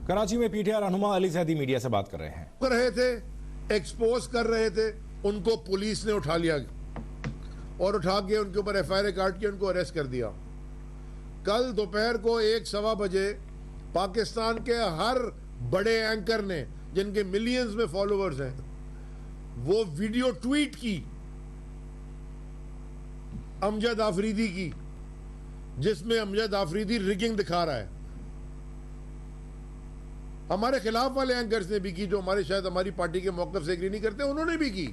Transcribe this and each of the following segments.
कराची में पीटीआई रहनुमा अली जैदी मीडिया से बात कर रहे हैं। कर रहे थे, एक्सपोज कर रहे थे, उनको पुलिस ने उठा लिया और उठा के उनके ऊपर एफआईआर काट के उनको अरेस्ट कर दिया। कल दोपहर को 1-1:15 बजे पाकिस्तान के हर बड़े एंकर ने, जिनके मिलियंस में फॉलोअर्स हैं, वो वीडियो ट्वीट की अमजद आफरीदी की, जिसमें अमजद आफरीदी रिगिंग दिखा रहा है। हमारे खिलाफ वाले एंकर्स ने भी की, जो हमारे शायद हमारी पार्टी के मौक़िफ़ से एग्री नहीं करते, उन्होंने भी की।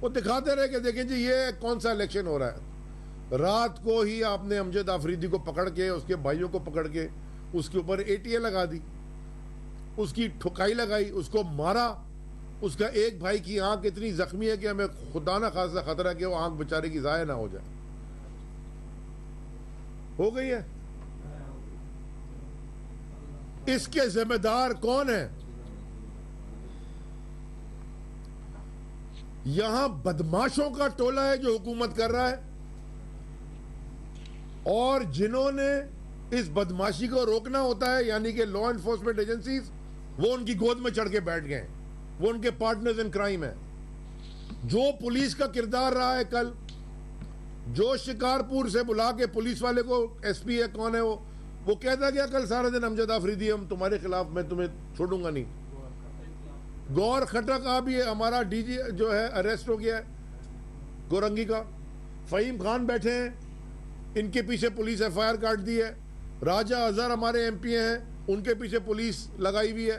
वो दिखाते रहे कि देखें जी ये कौन सा इलेक्शन हो रहा है। रात को ही आपने अमजद आफरीदी को पकड़ के, उसके भाइयों को पकड़ के उसके ऊपर एटीए लगा दी, उसकी ठुकाई लगाई, उसको मारा। उसका एक भाई की आंख इतनी जख्मी है कि हमें खुदा ना खासा खतरा कि वो आंख बेचारे की ज़ाया ना हो जाए। हो गई है। इसके जिम्मेदार कौन है? यहां बदमाशों का टोला है जो हुकूमत कर रहा है, और जिन्होंने इस बदमाशी को रोकना होता है, यानी कि लॉ एनफोर्समेंट एजेंसीज, वो उनकी गोद में चढ़ के बैठ गए। वो उनके पार्टनर्स इन क्राइम है। जो पुलिस का किरदार रहा है कल, जो शिकारपुर से बुला के पुलिस वाले को, एसपी है कौन है वो कहता गया कल सारा दिन अमजद आफरीदी हम तुम्हारे खिलाफ, मैं तुम्हें छोड़ूंगा नहीं। गौर खटक का भी हमारा डीजी जो है अरेस्ट हो गया है, गोरंगी का। फहीम खान बैठे हैं, इनके पीछे पुलिस एफआईआर काट दी है। राजा अजहर हमारे एमपी हैं, उनके पीछे पुलिस लगाई हुई है।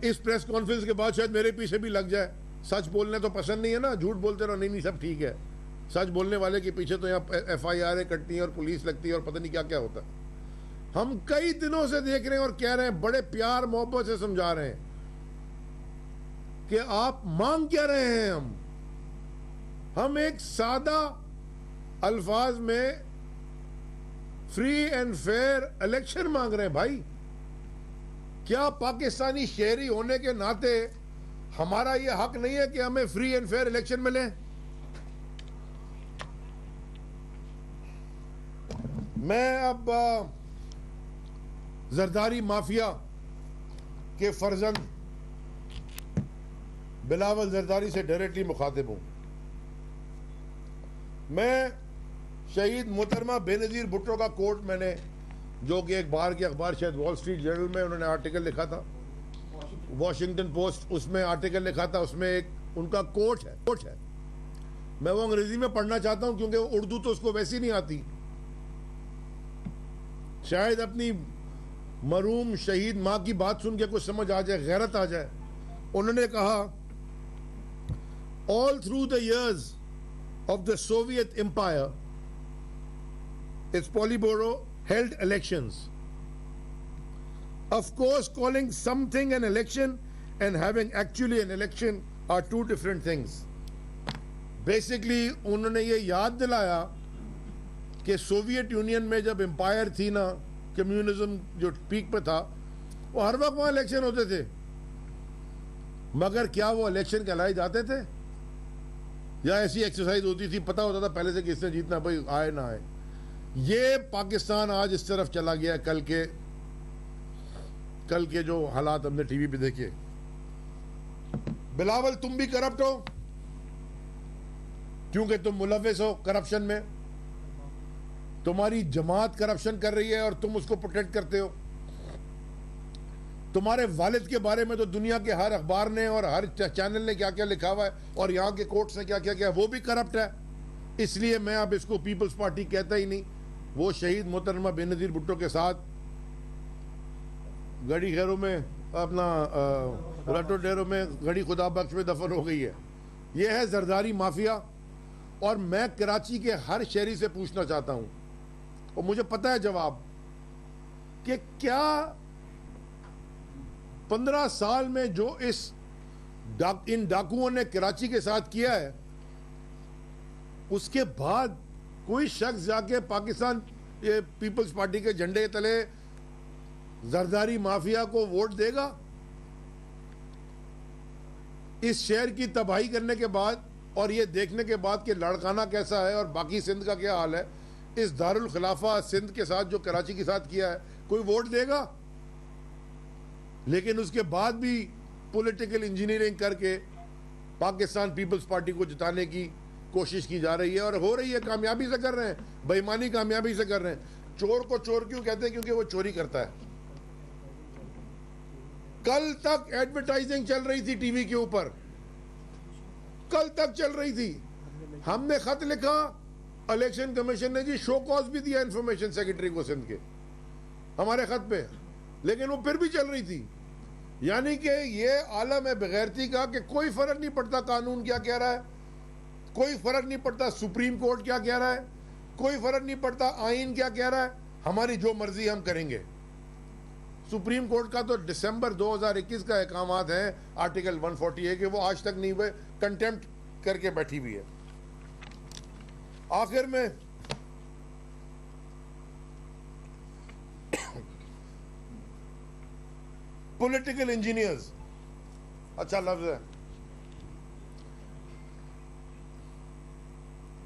इस प्रेस कॉन्फ्रेंस के बाद शायद मेरे पीछे भी लग जाए। सच बोलने तो पसंद नहीं है ना, झूठ बोलते रहो, नहीं सब ठीक है। सच बोलने वाले के पीछे तो यहाँ एफआईआर कटती है और पुलिस लगती है और पता नहीं क्या क्या होता है। हम कई दिनों से देख रहे हैं और कह रहे हैं, बड़े प्यार मोहब्बत से समझा रहे हैं कि आप मांग क्या रहे हैं। हम एक सादा अल्फाज में फ्री एंड फेयर इलेक्शन मांग रहे हैं भाई। क्या पाकिस्तानी शहरी होने के नाते हमारा यह हक नहीं है कि हमें फ्री एंड फेयर इलेक्शन मिले? मैं अब जरदारी माफिया के फर्जंद बिलावल जरदारी से डायरेक्टली मुखातिब हूं। मैं शहीद मोहतरमा बेनज़ीर भुट्टो का कोट, मैंने जो कि एक बार के अखबार शायद वॉल स्ट्रीट जर्नल में उन्होंने आर्टिकल लिखा था, वॉशिंगटन पोस्ट, उसमें आर्टिकल लिखा था, उसमें एक उनका कोट है। मैं वो अंग्रेजी में पढ़ना चाहता हूं क्योंकि उर्दू तो उसको वैसी नहीं आती। शायद अपनी मरूम शहीद मां की बात सुन के कुछ समझ आ जाए, गैरत आ जाए। उन्होंने कहा, all through the years of the Soviet Empire, its Politburo held elections. Of course, calling something an election and having actually an election are two different things. Basically, उन्होंने ये याद दिलाया कि सोवियत यूनियन में जब एम्पायर थी ना, communism जो पीक पे था, वो हर वक्त वहाँ इलेक्शन होते थे, मगर क्या वो इलेक्शन कहलाए जाते थे या ऐसी एक्सरसाइज होती थी, पता होता था पहले से किसने जीतना, भाई आए ना आए। ये पाकिस्तान आज इस तरफ चला गया। कल के जो हालात हमने टीवी पे देखे। बिलावल, तुम भी करप्ट हो क्योंकि तुम मुलव्विस हो करप्शन में। तुम्हारी जमात करप्शन कर रही है और तुम उसको प्रोटेक्ट करते हो। तुम्हारे वालिद के बारे में तो दुनिया के हर अखबार ने और हर चैनल ने क्या क्या लिखा हुआ है, और यहाँ के कोर्ट्स ने क्या क्या किया, वो भी करप्ट है। इसलिए मैं अब इसको पीपल्स पार्टी कहता ही नहीं। वो शहीद मोहतरमा बेनज़ीर भुट्टो के साथ गड़ी खैरों में, अपना रटो डेरों में, गड़ी खुदा बख्श में दफन हो गई है। ये है जरदारी माफिया। और मैं कराची के हर शहरी से पूछना चाहता हूँ, और मुझे पता है जवाब, कि क्या 15 साल में जो इन डाकुओं ने कराची के साथ किया है, उसके बाद कोई शख्स जाके पाकिस्तान ये पीपल्स पार्टी के झंडे तले जरदारी माफिया को वोट देगा? इस शहर की तबाही करने के बाद और ये देखने के बाद कि लड़काना कैसा है और बाकी सिंध का क्या हाल है, इस दारुल खिलाफा सिंध के साथ जो कराची के साथ किया है, कोई वोट देगा? लेकिन उसके बाद भी पॉलिटिकल इंजीनियरिंग करके पाकिस्तान पीपल्स पार्टी को जिताने की कोशिश की जा रही है और हो रही है, कामयाबी से कर रहे हैं, बेईमानी कामयाबी से कर रहे हैं। चोर को चोर क्यों कहते हैं? क्योंकि वो चोरी करता है। कल तक एडवर्टाइजिंग चल रही थी टीवी के ऊपर, कल तक चल रही थी। हमने खत लिखा, इलेक्शन कमीशन ने जी शो कॉज भी दिया इंफॉर्मेशन सेक्रेटरी को सिंध के हमारे खत पे, लेकिन वो फिर भी चल रही थी। यानी कि ये आलम है बेगैरती का कि कोई फर्क नहीं पड़ता कानून क्या कह रहा है, कोई फर्क नहीं पड़ता सुप्रीम कोर्ट क्या कह रहा है, कोई फर्क नहीं पड़ता आईन क्या कह रहा है, हमारी जो मर्जी हम करेंगे। सुप्रीम कोर्ट का तो दिसंबर 2021 का अहकामात है आर्टिकल 140 है कि वो आज तक नहीं हुए, कंटेम्प्ट करके बैठी हुई है। आखिर में पॉलिटिकल इंजीनियर्स, अच्छा लफ्ज है,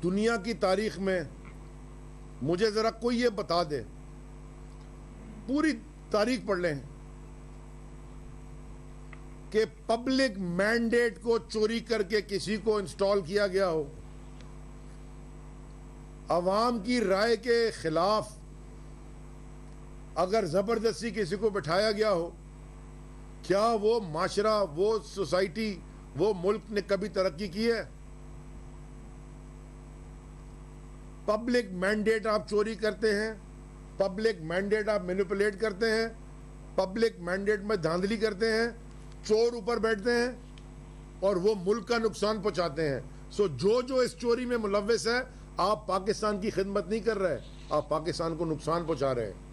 दुनिया की तारीख में मुझे जरा कोई ये बता दे, पूरी तारीख पढ़ लें, कि पब्लिक मैंडेट को चोरी करके किसी को इंस्टॉल किया गया हो, अवाम की राय के खिलाफ अगर जबरदस्ती किसी को बिठाया गया हो, क्या वो माशरा, वो सोसाइटी, वो मुल्क ने कभी तरक्की की है? पब्लिक मैंडेट आप चोरी करते हैं, पब्लिक मैंडेट आप मैनिपुलेट करते हैं, पब्लिक मैंडेट में धांधली करते हैं, चोर ऊपर बैठते हैं और वो मुल्क का नुकसान पहुंचाते हैं। सो जो इस चोरी में मुलव्विस है, आप पाकिस्तान की खिदमत नहीं कर रहे, आप पाकिस्तान को नुकसान पहुंचा रहे हैं।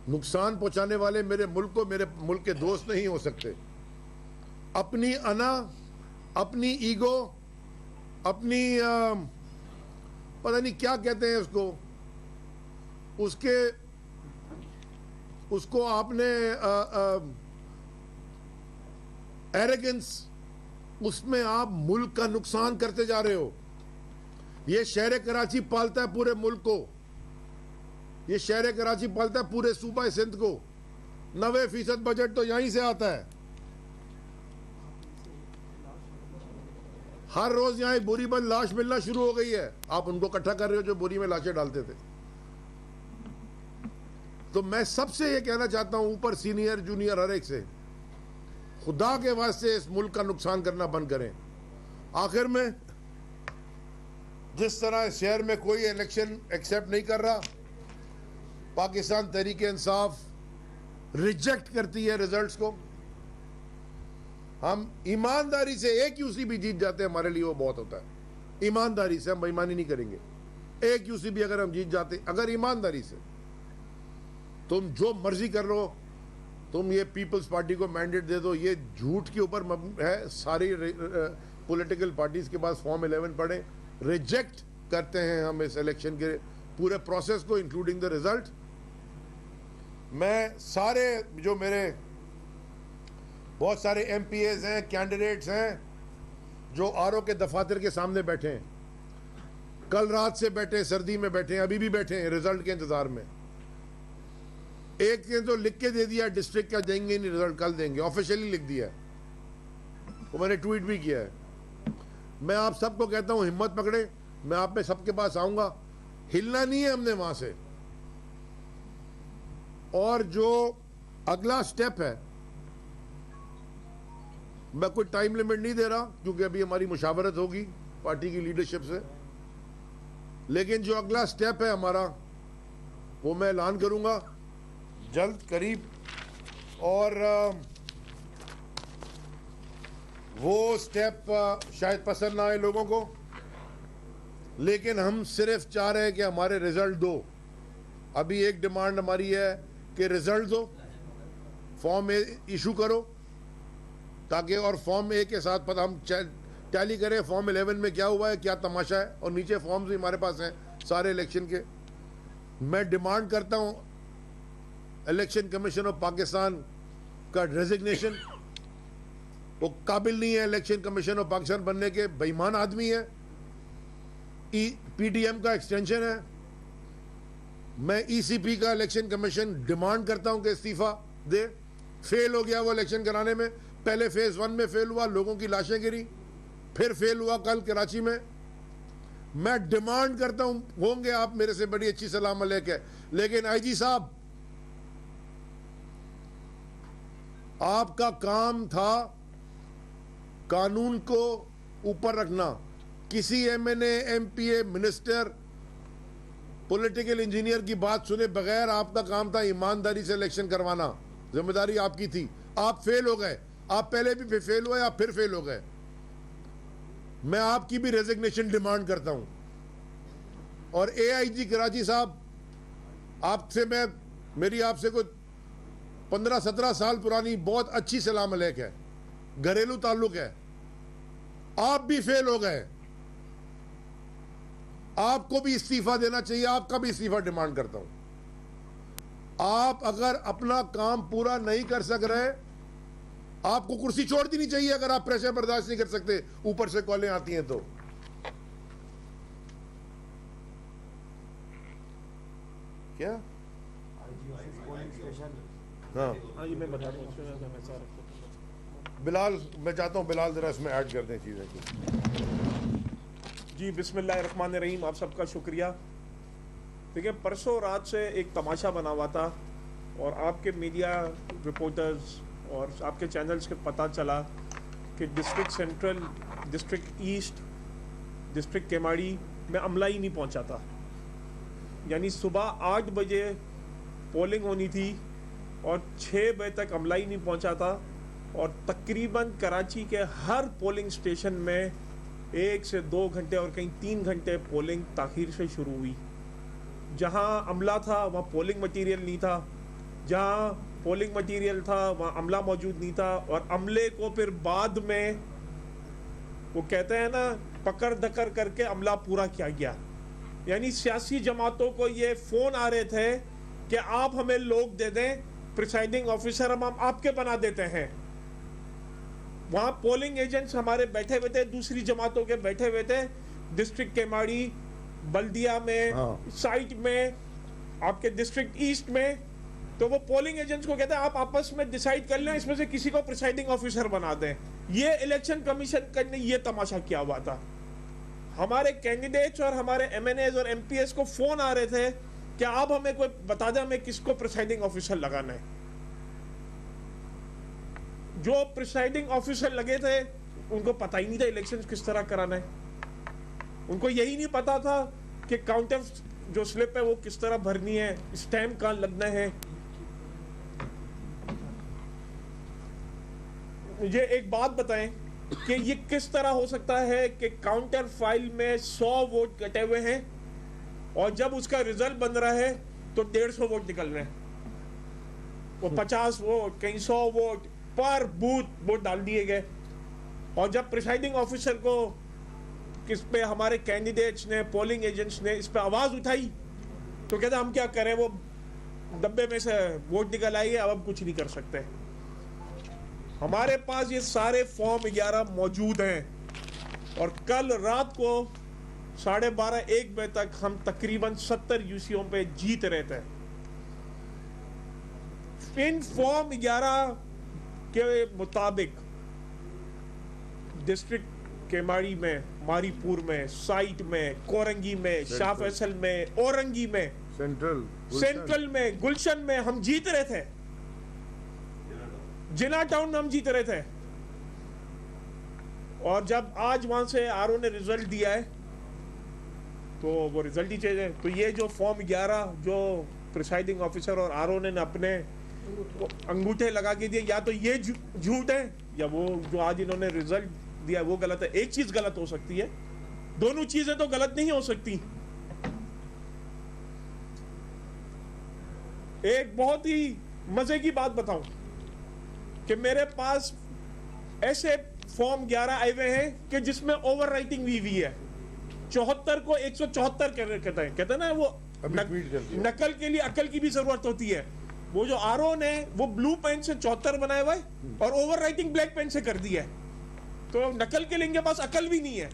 नुकसान पहुंचाने वाले मेरे मुल्क को मेरे मुल्क के दोस्त नहीं हो सकते। अपनी अना, अपनी ईगो, अपनी पता नहीं क्या कहते हैं उसको आपने एरोगेंस, उसमें आप मुल्क का नुकसान करते जा रहे हो। ये शहर कराची पालता है पूरे मुल्क को, ये शहर कराची पालता है पूरे सूबा सिंध को। 90% बजट तो यहीं से आता है। हर रोज यहां बोरी बंद लाश मिलना शुरू हो गई है, आप उनको इकट्ठा कर रहे हो जो बोरी में लाशें डालते थे। तो मैं सबसे ये कहना चाहता हूं, ऊपर सीनियर जूनियर हर एक से, खुदा के वास्ते इस मुल्क का नुकसान करना बंद करें। आखिर में जिस तरह इस शहर में कोई इलेक्शन एक्सेप्ट नहीं कर रहा, पाकिस्तान तहरीक इंसाफ रिजेक्ट करती है रिजल्ट्स को। हम ईमानदारी से एक यूसी भी जीत जाते हैं, हमारे लिए वो बहुत होता है। ईमानदारी से, हम बेईमानी नहीं करेंगे। एक यूसी भी अगर हम जीत जाते, अगर ईमानदारी से, तुम जो मर्जी कर लो, तुम ये पीपल्स पार्टी को मैंडेट दे दो, ये झूठ के ऊपर है। सारी पॉलिटिकल पार्टीज के पास फॉर्म 11 पड़े, रिजेक्ट करते हैं हम इस इलेक्शन के पूरे प्रोसेस को, इंक्लूडिंग द रिजल्ट। मैं सारे जो मेरे बहुत सारे एमपीएज हैं, कैंडिडेट्स हैं, जो आरओ के दफातर के सामने बैठे हैं, कल रात से बैठे, सर्दी में बैठे हैं, अभी भी बैठे हैं रिजल्ट के इंतजार में। एक ने तो लिख के दे दिया डिस्ट्रिक्ट का देंगे नहीं रिजल्ट, कल देंगे, ऑफिशियली लिख दिया है, वो मैंने ट्वीट भी किया है। मैं आप सबको कहता हूं, हिम्मत पकड़े, मैं आप में सबके पास आऊंगा। हिलना नहीं है हमने वहां से। और जो अगला स्टेप है, मैं कोई टाइम लिमिट नहीं दे रहा क्योंकि अभी हमारी मुशावरत होगी पार्टी की लीडरशिप से, लेकिन जो अगला स्टेप है हमारा, वो मैं ऐलान करूंगा जल्द करीब। और वो स्टेप शायद पसंद ना आए लोगों को, लेकिन हम सिर्फ चाह रहे हैं कि हमारे रिजल्ट दो। अभी एक डिमांड हमारी है कि रिजल्ट दो, फॉर्म इशू करो, ताकि और फॉर्म ए के साथ पता हम टैली करें फॉर्म 11 में क्या हुआ है, क्या तमाशा है। और नीचे फॉर्म्स भी हमारे पास हैं सारे इलेक्शन के। मैं डिमांड करता हूं इलेक्शन कमीशन ऑफ पाकिस्तान का रेजिग्नेशन। वो काबिल नहीं है इलेक्शन कमीशन ऑफ पाकिस्तान बनने के, बेईमान आदमी है। पीडीएम का एक्सटेंशन है। मैं ईसीपी का इलेक्शन कमीशन डिमांड करता हूं कि इस्तीफा दे फेल हो गया वो इलेक्शन कराने में। पहले फेज 1 में फेल हुआ, लोगों की लाशें गिरी, फिर फेल हुआ कल कराची में। मैं डिमांड करता हूं, होंगे आप मेरे से बड़ी अच्छी सलाम अलैक है, लेकिन आईजी साहब, आपका काम था कानून को ऊपर रखना। किसी MNA, MPa, minister, political engineer की बात सुने बगैर आपका काम था ईमानदारी से इलेक्शन करवाना। जिम्मेदारी आपकी थी। आप फेल हो गए, आप पहले भी फेल हुए, आप फिर फेल हो गए। मैं आपकी भी रेजिग्नेशन डिमांड करता हूं। और एआईजी कराची साहब, आपसे मेरी आपसे कोई 15-17 साल पुरानी बहुत अच्छी सलाम अलैक है, घरेलू ताल्लुक है। आप भी फेल हो गए, आपको भी इस्तीफा देना चाहिए। आपका भी इस्तीफा डिमांड करता हूं। आप अगर अपना काम पूरा नहीं कर सक रहे, आपको कुर्सी छोड़ देनी चाहिए। अगर आप प्रेशर बर्दाश्त नहीं कर सकते, ऊपर से कॉलें आती हैं तो। क्या? हाँ, मैं बता दूं बिलाल, मैं चाहता हूं बिलाल जरा इसमें ऐड कर दें चीजें की। जी, बिस्मिल्लाहिर्रहमानिर्रहीम। आप सबका शुक्रिया। देखिए, परसों रात से एक तमाशा बना हुआ था और आपके मीडिया रिपोर्टर्स और आपके चैनल्स के पता चला कि district central, district east, district Keamari में अमला ही नहीं पहुंचा था। यानी सुबह 8 बजे पोलिंग होनी थी और 6 बजे तक अमला ही नहीं पहुंचा था। और तकरीबन कराची के हर पोलिंग स्टेशन में 1 से 2 घंटे और कहीं 3 घंटे पोलिंग ताखीर से शुरू हुई। जहां अमला था वहां पोलिंग मटीरियल नहीं था, जहां पोलिंग मटीरियल था वहां अमला मौजूद नहीं था। और अमले को फिर बाद में वो कहते हैं ना, पकड़ धक्कर करके अमला पूरा किया गया। यानी सियासी जमातों को ये फोन आ रहे थे कि आप हमें लोग दे दें, प्रिसाइडिंग ऑफिसर हम आपके बना देते हैं। वहां पोलिंग एजेंट्स हमारे बैठे हुए थे, दूसरी जमातों के बैठे हुए थे, डिस्ट्रिक्ट केमाड़ी, बल्दिया में, साइट में, आपके डिस्ट्रिक्ट ईस्ट में। तो वो पोलिंग एजेंट्स को कहते हैं आप आपस में डिसाइड कर लें, इसमें से किसी को प्रिसाइडिंग ऑफिसर बना दें। ये इलेक्शन कमीशन ने ये तमाशा किया हुआ था। हमारे कैंडिडेट्स और हमारे एमएनएस और एमपीएस को फोन आ रहे थे कि आप हमें कोई बता दें हमें किसको प्रिसाइडिंग ऑफिसर लगाना है। जो प्रिसाइडिंग ऑफिसर लगे थे उनको पता ही नहीं था इलेक्शन किस तरह कराना है। उनको यही नहीं पता था कि काउंटर जो स्लिप है वो किस तरह भरनी है, स्टैम्प कहां लगना है। मुझे एक बात बताएं कि ये किस तरह हो सकता है कि काउंटर फाइल में 100 वोट कटे हुए हैं और जब उसका रिजल्ट बन रहा है तो 150 वोट निकल रहे हैं। वो 50 वोट, कहीं 100 वोट पर बूथ वोट डाल दिए गए। और जब प्रिसाइडिंग ऑफिसर को किस पे हमारे कैंडिडेट्स ने, पोलिंग एजेंट्स ने इस पे आवाज उठाई तो कहते हम क्या करें, वो डब्बे में से वोट निकल आएंगे, अब हम कुछ नहीं कर सकते। हमारे पास ये सारे फॉर्म 11 मौजूद हैं और कल रात को 12:30-1 बजे तक हम तकरीबन 70 यूसीओं पे जीत रहे थे। इन फॉर्म 11 के मुताबिक डिस्ट्रिक्ट केमाड़ी में, मारीपुर में, साइट में, कोरंगी में, शाह फैसल में, औरंगी में, सेंट्रल में, गुलशन में हम जीत रहे थे। जिना टाउन में हम जीत रहे थे। और जब आज वहां से आरओ ने रिजल्ट दिया है तो वो रिजल्ट ही चाहिए। तो ये जो फॉर्म 11 जो प्रिसाइडिंग ऑफिसर और आरओ ने अपने अंगूठे लगा के दिए, या तो ये झूठ है या वो जो आज इन्होंने रिजल्ट दिया वो गलत है। एक चीज गलत हो सकती है, दोनों चीजें तो गलत नहीं हो सकती। एक बहुत ही मजे की बात बताऊं कि मेरे पास ऐसे फॉर्म 11 आए हुए हैं कि जिसमें ओवर राइटिंग भी हुई है। 74 को 174 कहते हैं ना, वो नकल के लिए अकल की भी जरूरत होती है। वो जो आरओ ने वो ब्लू पेन से 74 बनाया हुआ है और ओवर राइटिंग ब्लैक पेन से कर दी है। तो नकल के लिए इनके पास अकल भी नहीं है।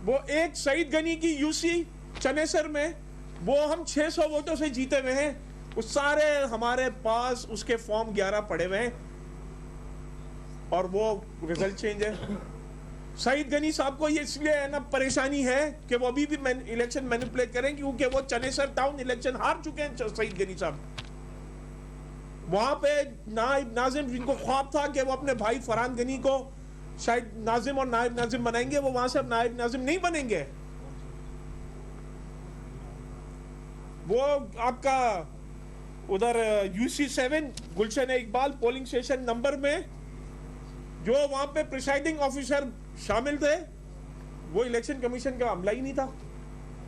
वो एक सईद गनी की यूसी चनेसर में वो हम 600 वोटों से जीते हुए हैं उस सारे हमारे पास उसके फॉर्म 11 पड़े हुए हैं और वो रिजल्ट चेंज है। सईद गनी साहब को ये इसलिए है ना परेशानी है कि वो अभी भी इलेक्शन मैनिपुलेट करें, क्योंकि वो चनेसर टाउन इलेक्शन हार चुके हैं सईद गनी साहब। वहां पे नाइब नाजिम, जिनको ख्वाब था कि वो अपने भाई फरहान गनी को शायद नाजिम और नाइब नाजिम बनाएंगे, वो वहां से अब नाइब नाजिम नहीं बनेंगे। वो आपका उधर UC7 गुलशन इकबाल पोलिंग स्टेशन नंबर में जो वहां पे प्रिसाइडिंग ऑफिसर शामिल थे, वो इलेक्शन कमीशन का अमला ही नहीं था,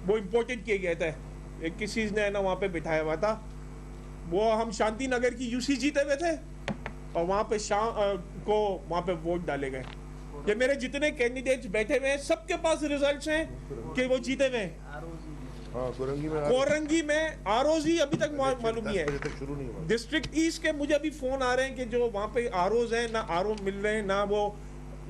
वो इंपोर्टेड किए गए थे, एक किसी ने ना वहां पे बिठाया हुआ था। वो हम शांति नगर की UC जीते हुए थे और वहां पे को वहां पे वोट डाले गए। ये मेरे जितने कैंडिडेट्स बैठे हुए हैं सबके पास रिजल्ट्स हैं कि वो जीते हुए हैं। कोरंगी में आरओजी अभी तक मालूम नहीं है। डिस्ट्रिक्ट ईस्ट के मुझे अभी फोन आ रहे हैं कि जो वहाँ पे आरओज हैं, ना आरओ मिल रहे हैं, ना वो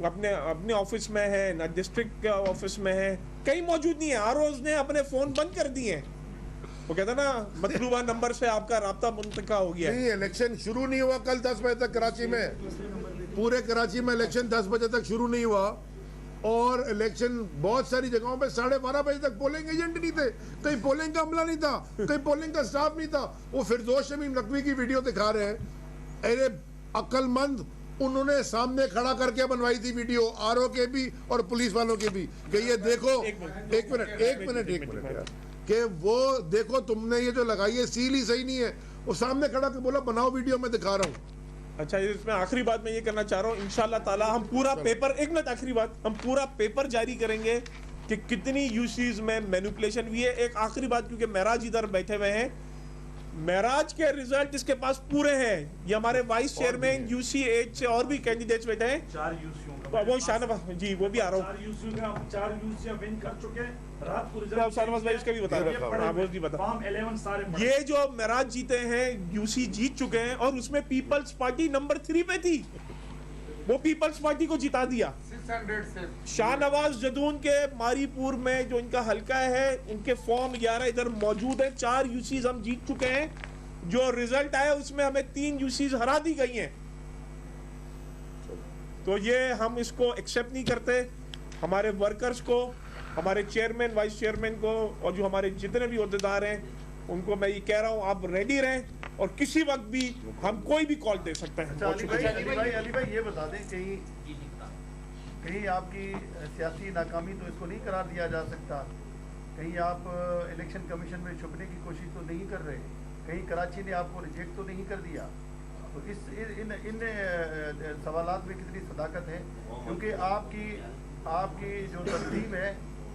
अपने ऑफिस में है, ना डिस्ट्रिक्ट के ऑफिस में है, कहीं मौजूद नहीं है। आरओज ने अपने फोन बंद कर दिए हैं। वो कहता ना मतलूबा नंबर से आपका राब्ता मुंतका हो गया। नहीं, इलेक्शन शुरू नहीं हुआ कल 10 बजे तक कराची में, पूरे कराची में इलेक्शन 10 बजे तक शुरू नहीं हुआ और इलेक्शन बहुत सारी जगहों पे 12:30 बजे तक पोलिंग एजेंट नहीं थे, कहीं पोलिंग का अमला नहीं था, कहीं पोलिंग का स्टाफ नहीं था। वो फिरदौस शमीम नकवी की वीडियो दिखा रहे हैं, अरे अक्लमंद, उन्होंने सामने खड़ा करके बनवाई थी वीडियो, आरओ के भी और पुलिस वालों के भी, कि ये देखो, एक मिनट यार, कि वो देखो तुमने ये जो लगाई है सील ही सही नहीं है। वो सामने खड़ा के बोला बनाओ वीडियो, मैं दिखा रहा हूँ। अच्छा, इसमें आखिरी बात मैं ये करना चाह रहा हूँ, इंशाल्लाह ताला हम पूरा पेपर, एक मिनट आखिरी बात, हम पूरा पेपर जारी करेंगे कि कितनी यूसीज में मैनिपुलेशन हुई है। एक आखिरी बात, क्योंकि महराज इधर बैठे हुए हैं, महराज के रिजल्ट इसके पास पूरे हैं। ये हमारे वाइस चेयरमैन UC8 से और भी कैंडिडेट्स बैठे हैं, 4 यूसीओं वो शाहनवाज जी, वो भी आ रहा हूँ। 4 यूसीओ विन कर चुके हैं। रात को शाहनवाज भाई उसका भी बता फॉर्म 11 सारे पड़े। ये जो महराज जीते हैं, UC जीत चुके हैं और उसमें पीपल्स पार्टी नंबर 3 पे थी, वो पीपल्स पार्टी को जिता दिया। 600 से शाहनवाज जदून के मारीपुर में जो इनका हलका है, उनके फॉर्म 11 इधर मौजूद है। 4 यूसीज हम जीत चुके हैं। जो रिजल्ट आया उसमें हमें 3 यूसीज हरा दी गई हैं। तो ये हम इसको एक्सेप्ट नहीं करते। हमारे वर्कर्स को, हमारे चेयरमैन, वाइस चेयरमैन को और जो हमारे जितने भी अहदेदार हैं, उनको मैं ये कह रहा हूँ, आप रेडी रहें और किसी वक्त भी हम कोई भी कॉल दे सकते हैं। अली भाई ये बता दें, कहीं आपकी सियासी नाकामी तो इसको नहीं करार दिया जा सकता, कहीं आप इलेक्शन कमीशन में छुपने की कोशिश तो नहीं कर रहे, कहीं कराची ने आपको रिजेक्ट तो नहीं कर दिया? तो इन सवालात में कितनी सदाकत है? क्योंकि आपकी जो तंजीम है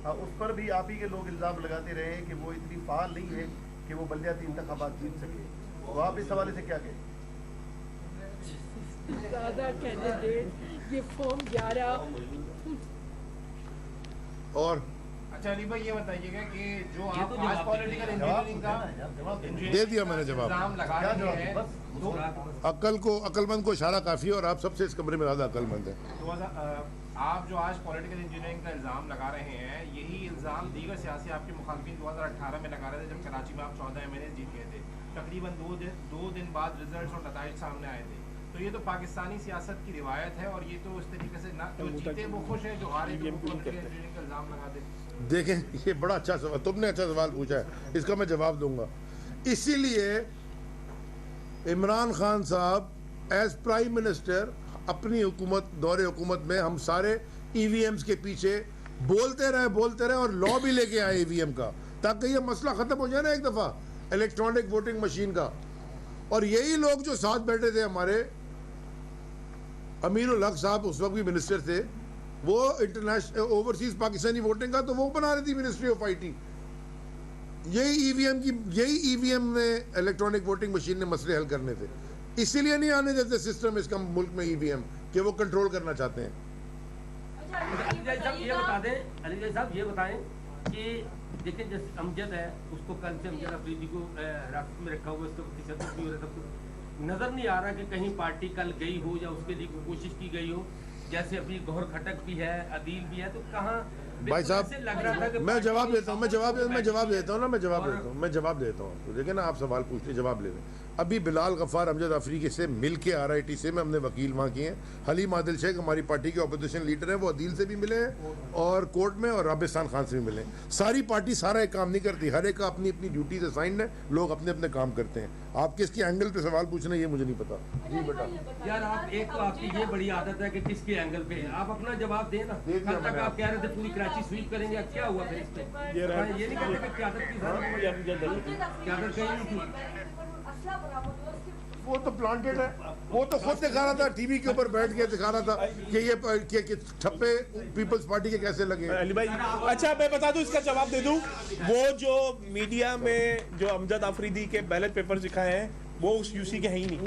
उस पर भी आप ही के लोग इल्ज़ाम लगाते रहे हैं कि वो इतनी फ़ाल नहीं है कि वो बल्दियाती इंतखाबात जीत सके। तो आप इस हवाले से क्या कहें? ज़्यादा कैंडिडेट ये फॉर्म 11 और अच्छा अली भाई ये बताइएगा कि जो आप आज पॉलिटिकल इंजीनियरिंग का दे दिया मैंने जवाब। इल्जाम लगा रहे हैं, अक्लमंद को इशारा काफी है और आप सबसे इस कमरे में ज्यादा अक्लमंद है। आप जो आज पॉलिटिकल इंजीनियरिंग का इल्जाम लगा रहे हैं, यही इल्जाम दीगर सियासी आपके मुखालफिन 2018 में लगा रहे थे, जब कराची में आप 14 MNA जीत गए थे। तकरीबन दो दिन बाद रिजल्ट और नताइज सामने आए थे। तो ये तो पाकिस्तानी सियासत की रिवायत है और ये तो उस तरीके से ना जो जीते वो खुश है, जो हारे तो पॉलिटिकल इंजीनियरिंग का इल्जाम लगा दे। देखें, ये बड़ा अच्छा सवाल, तुमने अच्छा सवाल पूछा है, इसका मैं जवाब दूंगा। इसीलिए इमरान खान साहब एज प्राइम मिनिस्टर अपनी हुकूमत, दौरे हुकूमत में हम सारे EVMs के पीछे बोलते रहे और लॉ भी लेके आए EVM का, ताकि ये मसला ख़त्म हो जाए ना एक दफ़ा इलेक्ट्रॉनिक वोटिंग मशीन का। और यही लोग जो साथ बैठे थे, हमारे अमीनुल हक साहब उस वक्त भी मिनिस्टर थे, वो इंटरनेशनल ओवरसीज पाकिस्तानी वोटिंग का तो वो बना रही थी मिनिस्ट्री ऑफ IT। यही EVM में इलेक्ट्रॉनिक वोटिंग मशीन ने मसले हल करने थे। इसीलिए नहीं आने देते सिस्टम इसका मुल्क में EVM, कि वो कंट्रोल करना चाहते हैं। अली साहब ये बता दें, अली साहब ये बताएं कि देखिए जैसे अमजद है, उसको कल से अमजद अफरीदी को हिरासत में रखा हुआ, उसको तशद्दुद भी हो रहा, सब कुछ नज़र नहीं आ रहा कि कहीं पार्टी कल गई हो या उसके लिए कोशिश की गई हो। जैसे अभी गौहर खटक भी है, अदील भी है, तो कहाँ भाई साहब ऐसे लग रहा था कि मैं जवाब देता हूँ, मैं जवाब देता हूँ। तो देखिए ना, आप सवाल पूछते जवाब ले लें। अभी बिलाल गफ्फार अमजद अफरीदी से मिल के RITC में हमने वकील वहाँ किए हैं। हलीम आदिल शेख हमारी पार्टी के अपोजिशन लीडर हैं, वो अदील से भी मिले हैं और कोर्ट में, और राबिस्तान खान से भी मिले हैं। सारी पार्टी सारा एक काम नहीं करती, हर एक का अपनी अपनी ड्यूटी से साइन है, लोग अपने अपने काम करते हैं। आप किसके एंगल पे सवाल पूछ रहे हैं ये मुझे नहीं पता। जी बेटा यार, आप एक तो आपकी ये बड़ी आदत है कि किसके एंगल पे है, आप अपना जवाब दें ना। कल तक आप कह रहे थे पूरी कराची स्वीप करेंगे, अब क्या हुआ फिर इस पे? ये नहीं कहते कि क्यादत की क्यादत कहीं नहीं थी। वो तो प्लांटेड है, वो तो खुद दिखा रहा था टीवी के ऊपर बैठ के, दिखा रहा था कि ये कि ठप्पे पीपल्स पार्टी के कैसे लगे। अली भाई, अच्छा मैं बता दूं, इसका जवाब दे दूं। वो जो मीडिया में जो अमजद अफरीदी के बैलेट पेपर दिखाए हैं, वो उस यूसी के हैं ही नहीं।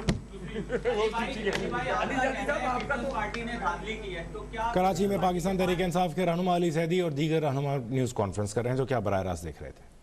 कराची में पाकिस्तान तहरीक इंसाफ के रहनुमा अली जैदी और दीगर रहनुमा न्यूज़ कॉन्फ्रेंस कर रहे हैं, जो क्या बराह रास्त देख रहे थे।